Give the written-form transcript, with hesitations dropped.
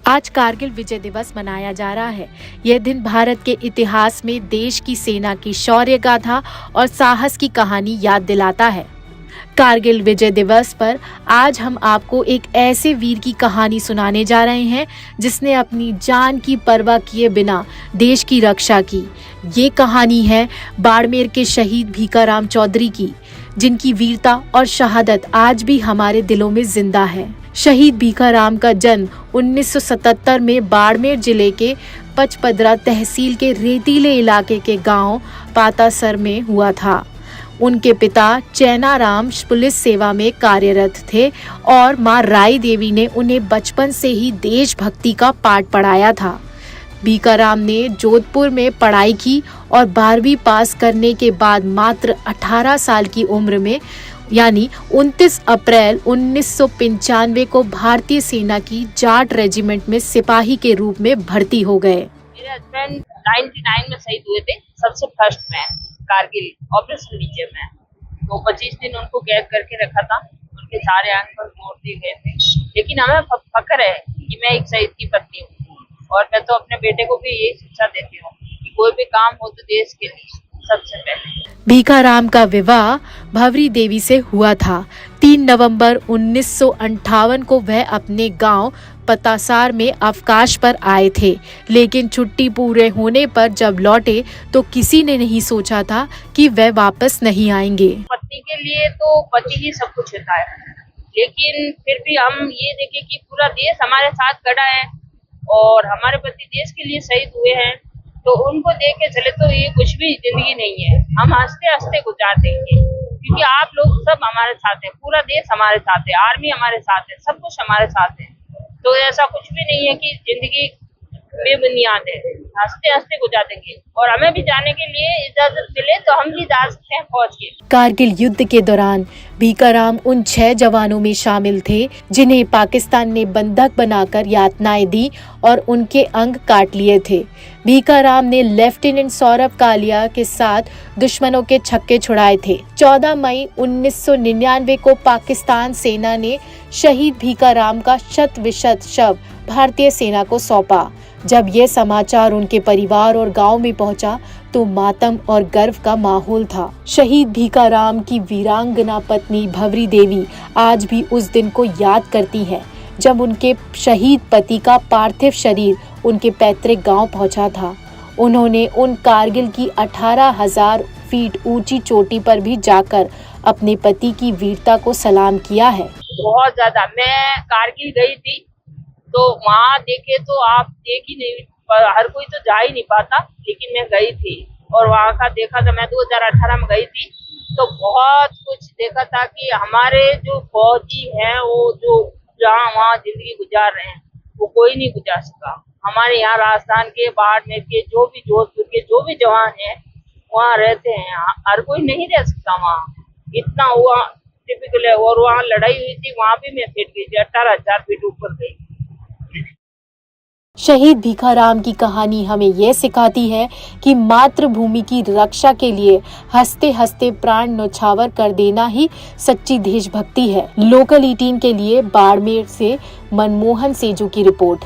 आज कारगिल विजय दिवस मनाया जा रहा है। यह दिन भारत के इतिहास में देश की सेना की शौर्य गाथा और साहस की कहानी याद दिलाता है। कारगिल विजय दिवस पर आज हम आपको एक ऐसे वीर की कहानी सुनाने जा रहे हैं जिसने अपनी जान की परवाह किए बिना देश की रक्षा की। ये कहानी है बाड़मेर के शहीद भीखाराम चौधरी की, जिनकी वीरता और शहादत आज भी हमारे दिलों में जिंदा है। शहीद भीखाराम का जन्म 1977 में बाड़मेर जिले के पचपदरा तहसील के रेतीले इलाके के गांव पातासर में हुआ था। उनके पिता चैनाराम पुलिस सेवा में कार्यरत थे और मां राई देवी ने उन्हें बचपन से ही देशभक्ति का पाठ पढ़ाया था। भीखाराम ने जोधपुर में पढ़ाई की और 12वीं पास करने के बाद मात्र 18 साल की उम्र में यानी 29 अप्रैल 1995 को भारतीय सेना की जाट रेजिमेंट में सिपाही के रूप में भर्ती हो गए। मेरे हस्बैंड 99 में शहीद हुए थे, सबसे फर्स्ट में कारगिल ऑपरेशन विजय में। तो 25 दिन उनको कैद करके रखा था, उनके सारे अंग पर तोड़ दिए गए थे। लेकिन हमें फक्र है कि मैं एक शहीद की पत्नी हूँ और मैं तो अपने बेटे को भी यही शिक्षा देती हूँ कि कोई भी काम हो तो देश के लिए सबसे पहले। भीखाराम का विवाह भवरी देवी से हुआ था। 3 नवंबर 1958 को वह अपने गांव पतासार में अवकाश पर आए थे, लेकिन छुट्टी पूरे होने पर जब लौटे तो किसी ने नहीं सोचा था कि वह वापस नहीं आएंगे। पत्नी के लिए तो पति ही सब कुछ होता है, लेकिन फिर भी हम ये देखें कि पूरा देश हमारे साथ खड़ा है और हमारे पति देश के लिए शहीद हुए हैं, तो उनको देख के चले तो ये कुछ भी जिंदगी नहीं है। हम हंसते हंसते गुजार देंगे क्योंकि आप लोग सब हमारे साथ हैं, पूरा देश हमारे साथ है, आर्मी हमारे साथ है, सब कुछ हमारे साथ है। तो ऐसा कुछ भी नहीं है कि जिंदगी बेबुनियाद है, हंसते हंसते गुजार देंगे। और हमें भी जाने के लिए इजाजत मिले तो हम भी जा सकते हैं फौज के। कारगिल युद्ध के दौरान भीखाराम उन 6 जवानों में शामिल थे जिन्हें पाकिस्तान ने बंधक बनाकर यातनाएं दी और उनके अंग काट लिए थे। भीखाराम ने लेफ्टिनेंट सौरभ कालिया के साथ दुश्मनों के छक्के छुड़ाए थे। 14 मई 1999 को पाकिस्तान सेना ने शहीद भीखाराम का शत विशत शव भारतीय सेना को सौंपा। जब यह समाचार उनके परिवार और गांव में पहुंचा तो मातम और गर्व का माहौल था। शहीद भीखाराम की वीरांगना पत्नी भवरी देवी आज भी उस दिन को याद करती हैं जब उनके शहीद पति का पार्थिव शरीर उनके पैतृक गांव पहुंचा था। उन्होंने उन कारगिल की 18,000 फीट ऊंची चोटी पर भी जाकर अपने पति की वीरता को सलाम किया है। बहुत ज्यादा मैं कारगिल गई थी तो वहाँ देखे तो आप देख ही नहीं, हर कोई तो जा ही नहीं पाता, लेकिन मैं गई थी और वहाँ का देखा था। मैं 2018 में गई थी तो बहुत कुछ देखा था कि हमारे जो फौजी हैं वो जो जहाँ वहाँ जिंदगी गुजार रहे हैं वो कोई नहीं गुजार सका। हमारे यहाँ राजस्थान के बाड़मेर के जो भी जोधपुर के जो भी जवान हैं वहाँ रहते हैं, हर कोई नहीं रह सकता वहाँ, इतना हुआ टिपिकल है। और वहाँ लड़ाई हुई थी, वहाँ भी मैं फिट गई थी, 18,000 फीट ऊपर गई। शहीद भीखाराम की कहानी हमें यह सिखाती है कि मातृभूमि की रक्षा के लिए हंसते हंसते प्राण न्यौछावर कर देना ही सच्ची देशभक्ति है। लोकल 18 के लिए बाड़मेर से मनमोहन सेजू की रिपोर्ट।